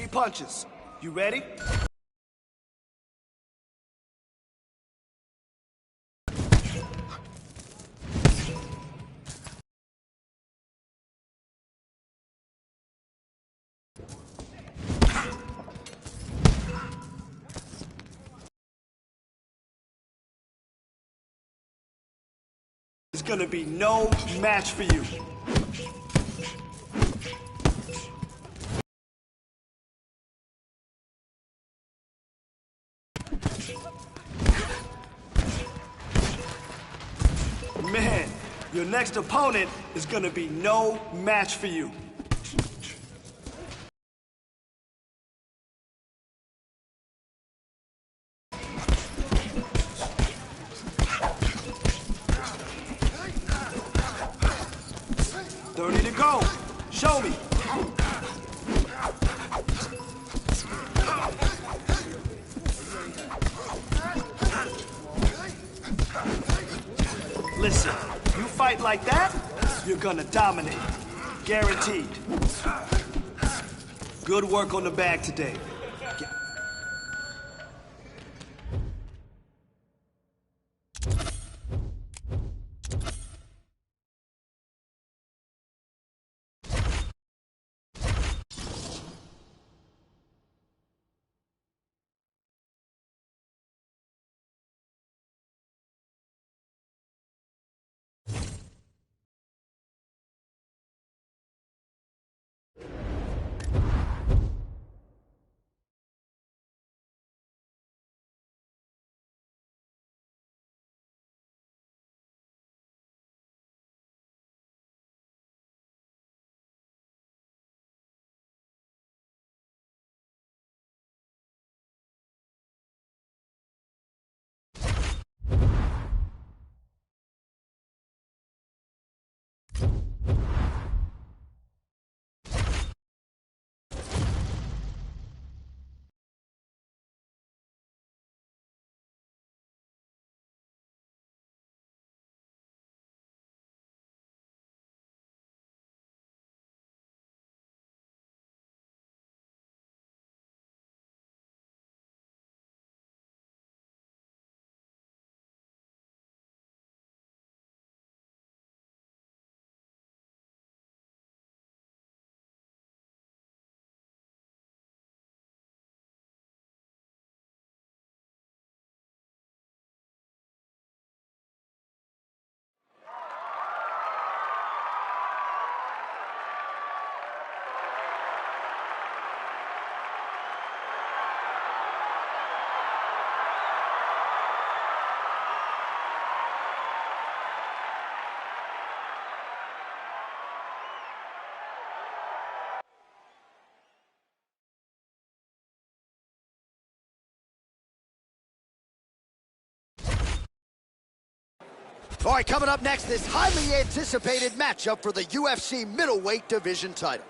heavy punches. You ready? There's gonna be no match for you. Man, your next opponent is gonna be no match for you. Ready to go. Show me. Listen, you fight like that, you're gonna dominate. Guaranteed. Good work on the bag today. All right, coming up next, this highly anticipated matchup for the UFC middleweight division title.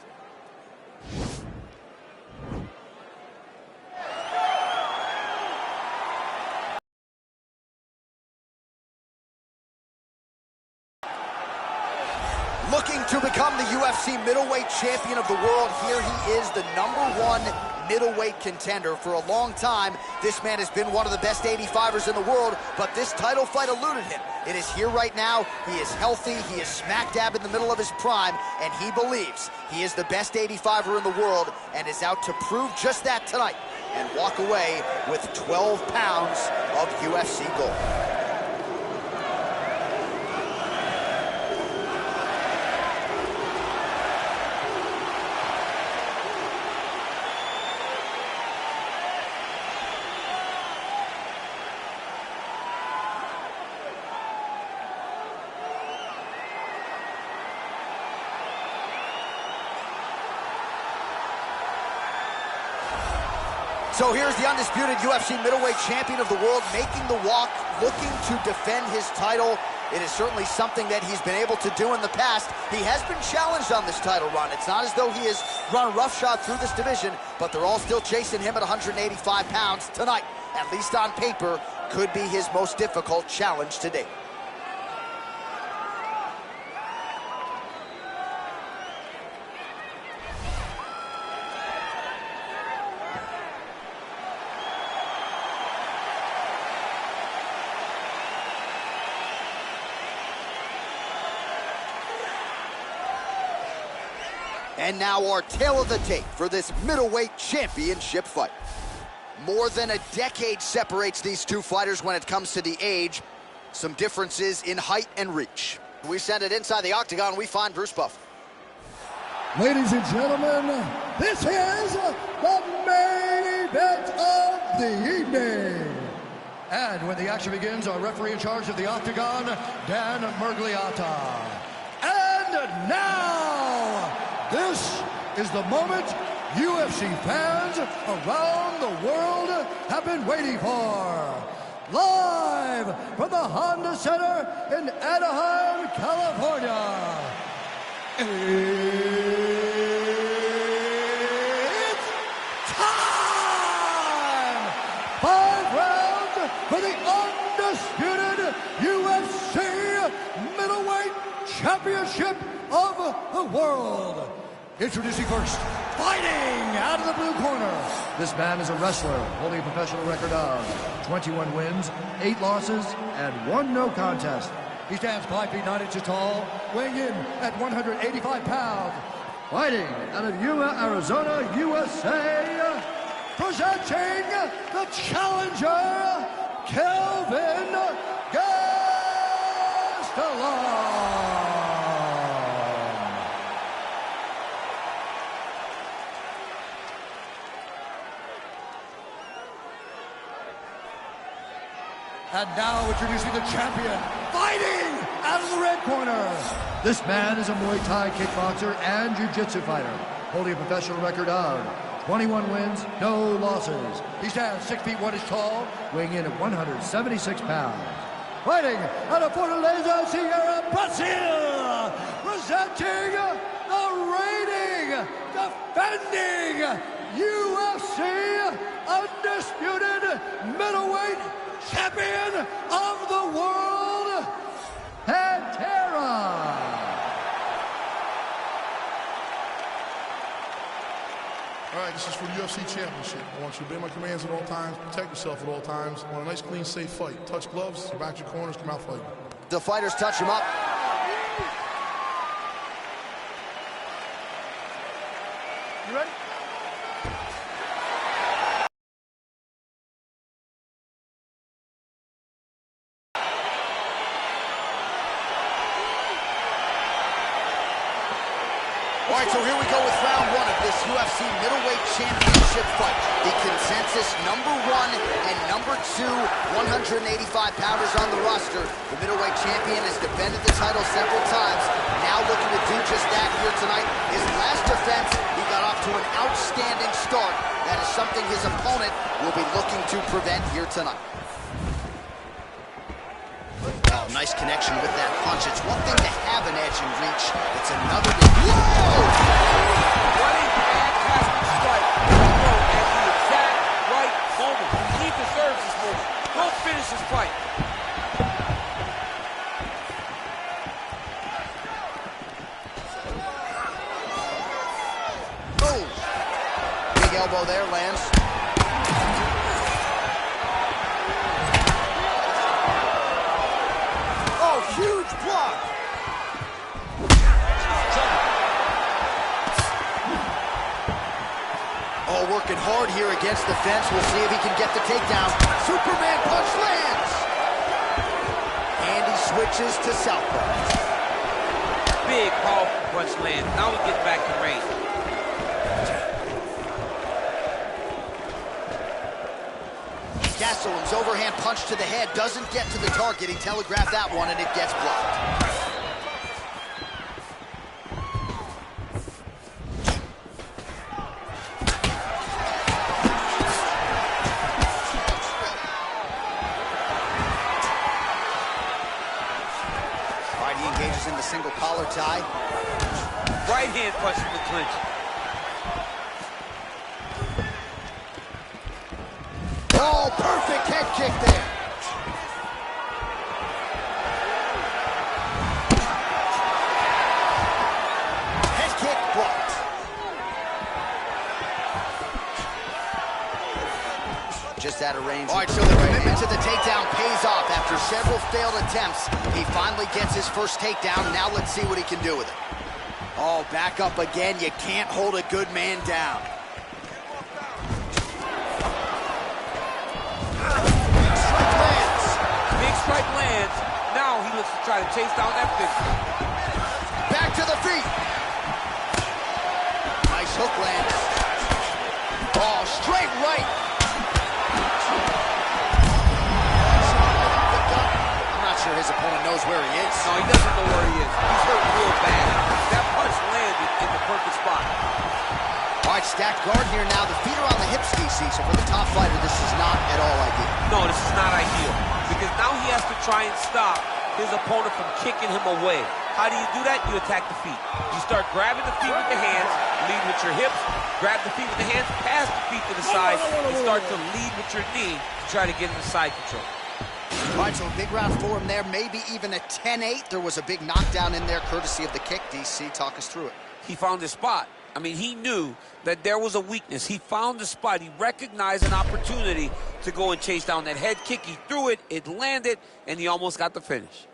Looking to become the UFC middleweight champion of the world, here he is, the #1 middleweight contender. For a long time, this man has been one of the best 85ers in the world, but this title fight eluded him. It is here right now. He is healthy. He is smack dab in the middle of his prime, and he believes he is the best 85er in the world and is out to prove just that tonight and walk away with 12 pounds of UFC gold. So here's the undisputed UFC middleweight champion of the world making the walk, looking to defend his title. It is certainly something that he's been able to do in the past. He has been challenged on this title run. It's not as though he has run roughshod through this division, but they're all still chasing him at 185 pounds tonight. At least on paper, could be his most difficult challenge to date. And now our tale of the tape for this middleweight championship fight. More than a decade separates these two fighters when it comes to the age. Some differences in height and reach. We send it inside the octagon, we find Bruce Buffer. Ladies and gentlemen, this is the main event of the evening. And when the action begins, our referee in charge of the octagon, Dan Miragliotta. And now, this is the moment UFC fans around the world have been waiting for. Live from the Honda Center in Anaheim, California. It's time! 5 rounds for the undisputed UFC Middleweight Championship of the World. Introducing first, fighting out of the blue corner. This man is a wrestler holding a professional record of 21 wins, 8 losses, and 1 no contest. He stands 5 feet 9 inches tall, weighing in at 185 pounds. Fighting out of Yuma, Arizona, USA, presenting the challenger, Kelvin Gastelum. And now introducing the champion, fighting out of the red corner. This man is a Muay Thai kickboxer and jiu-jitsu fighter, holding a professional record of 21 wins, no losses. He stands 6 feet 1 inch tall, weighing in at 176 pounds. Fighting out of Fortaleza, Sierra, Brazil, presenting the reigning, defending UFC undisputed middleweight champion of the world, Pantera. All right, this is for the UFC Championship. I want you to obey my commands at all times, protect yourself at all times. I want a nice, clean, safe fight. Touch gloves, go back to your corners, come out fighting. The fighters touch him up. You ready? All right, so here we go with round 1 of this UFC middleweight championship fight. The consensus #1 and #2 185-pounders on the roster. The middleweight champion has defended the title several times. Now looking to do just that here tonight. His last defense, he got off to an outstanding start. That is something his opponent will be looking to prevent here tonight. Oh, nice connection with that punch. It's one thing to have an edge and reach. It's another to... Whoa! What a fantastic strike. Throw at the exact right moment. He deserves this moment. Go finish this fight. Oh! Big elbow there, lands. Huge block. Oh, working hard here against the fence. We'll see if he can get the takedown. Superman punch lands. And he switches to southpaw. Big, powerful punch lands. Now we get back to range. Gastelum's overhand punch to the head doesn't get to the target. He telegraphed that one, and it gets blocked. All right, he engages in the single collar tie. Right hand punch in the clinch. Oh, perfect head kick there. Head kick blocked. Just out of range. All right, so the commitment to the takedown pays off. After several failed attempts, he finally gets his first takedown. Now let's see what he can do with it. Oh, back up again. You can't hold a good man down. Strike lands. Big strike lands. Now he looks to try to chase down that fixture. Back to the feet. Nice hook lands. Oh, straight right. I'm not sure his opponent knows where he is. No, he doesn't know where he is. He's hurt real bad. That punch landed in the perfect spot. All right, stacked guard here now. The feet are on the hips, DC, so for the top fighter, this is not at all ideal. No, this is not ideal. Because now he has to try and stop his opponent from kicking him away. How do you do that? You attack the feet. You start grabbing the feet with the hands, lead with your hips, grab the feet with the hands, pass the feet to the side, and start to lead with your knee to try to get into side control. All right, so a big round for him there, maybe even a 10-8. There was a big knockdown in there, courtesy of the kick. DC, talk us through it. He found his spot. I mean, he knew that there was a weakness. He found the spot. He recognized an opportunity to go and chase down that head kick. He threw it, it landed, and he almost got the finish.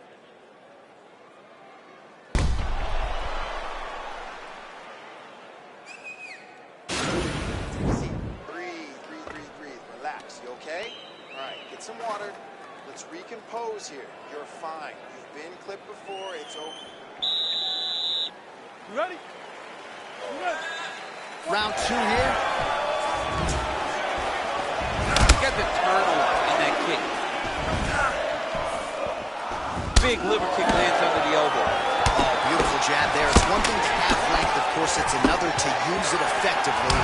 Breathe. Relax. You okay? All right, get some water. Let's recompose here. You're fine. You've been clipped before. It's over. You ready? Round 2 here. Get the turtle in that kick. Big liver kick lands under the elbow. Oh, beautiful jab there. It's one thing to have length, of course, it's another to use it effectively.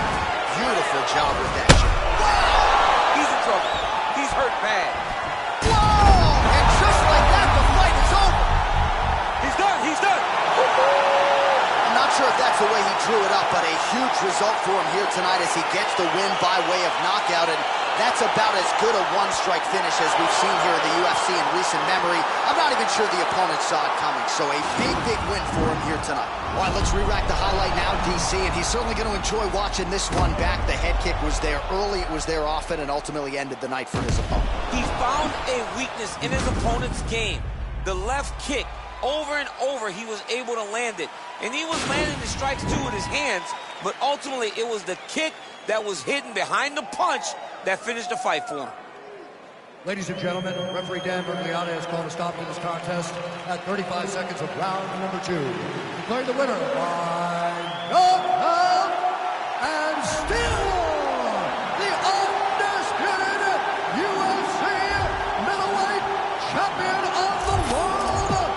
Beautiful job with that jab. He's in trouble. He's hurt bad. Whoa! And just like that, the fight is over. He's done. He's done. I'm not sure if that's the way he drew it up, but a huge result for him here tonight as he gets the win by way of knockout, and that's about as good a one-strike finish as we've seen here in the UFC in recent memory. I'm not even sure the opponent saw it coming, so a big win for him here tonight. All right, let's re-rack the highlight now, DC, and he's certainly going to enjoy watching this one back. The head kick was there early, it was there often, and ultimately ended the night for his opponent. He found a weakness in his opponent's game. The left kick. Over and over, he was able to land it. And he was landing the strikes, too, with his hands. But ultimately, it was the kick that was hidden behind the punch that finished the fight for him. Ladies and gentlemen, referee Dan Bergliana has called a stop to this contest at 35 seconds of round number 2. Declaring the winner by knockout and still the undisputed UFC middleweight champion of the world,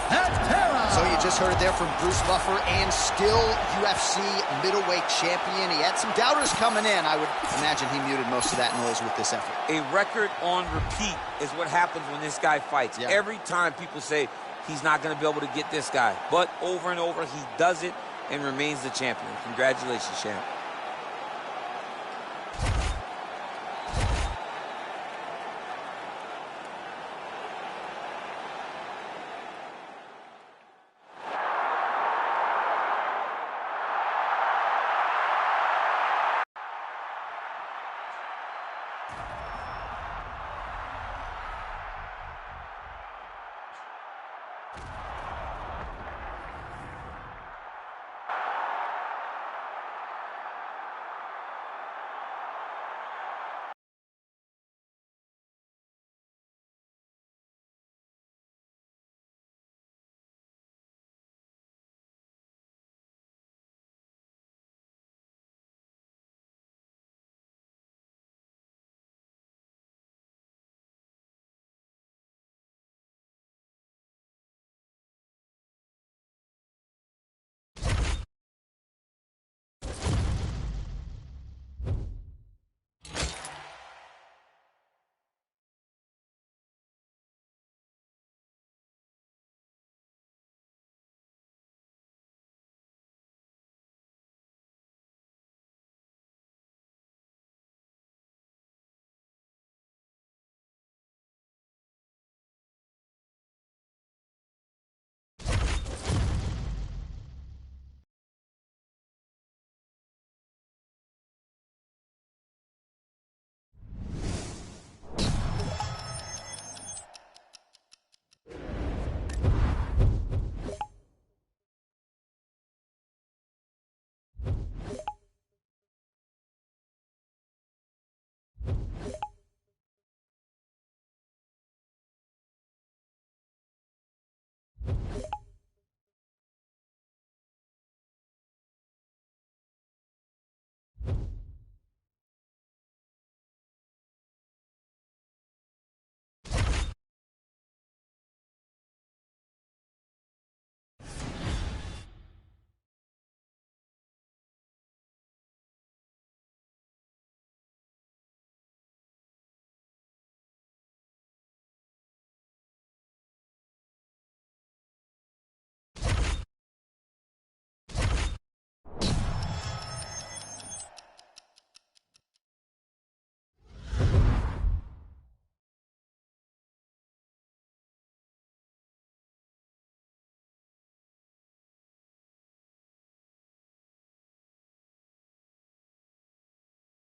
Pantera. So you just heard it there from Bruce Buffer, and still UFC middleweight champion. He had some doubters coming in. I would imagine he muted most of that noise with this effort. A record on repeat is what happens when this guy fights. Yeah. Every time people say he's not going to be able to get this guy. But over and over, he does it and remains the champion. Congratulations, champ.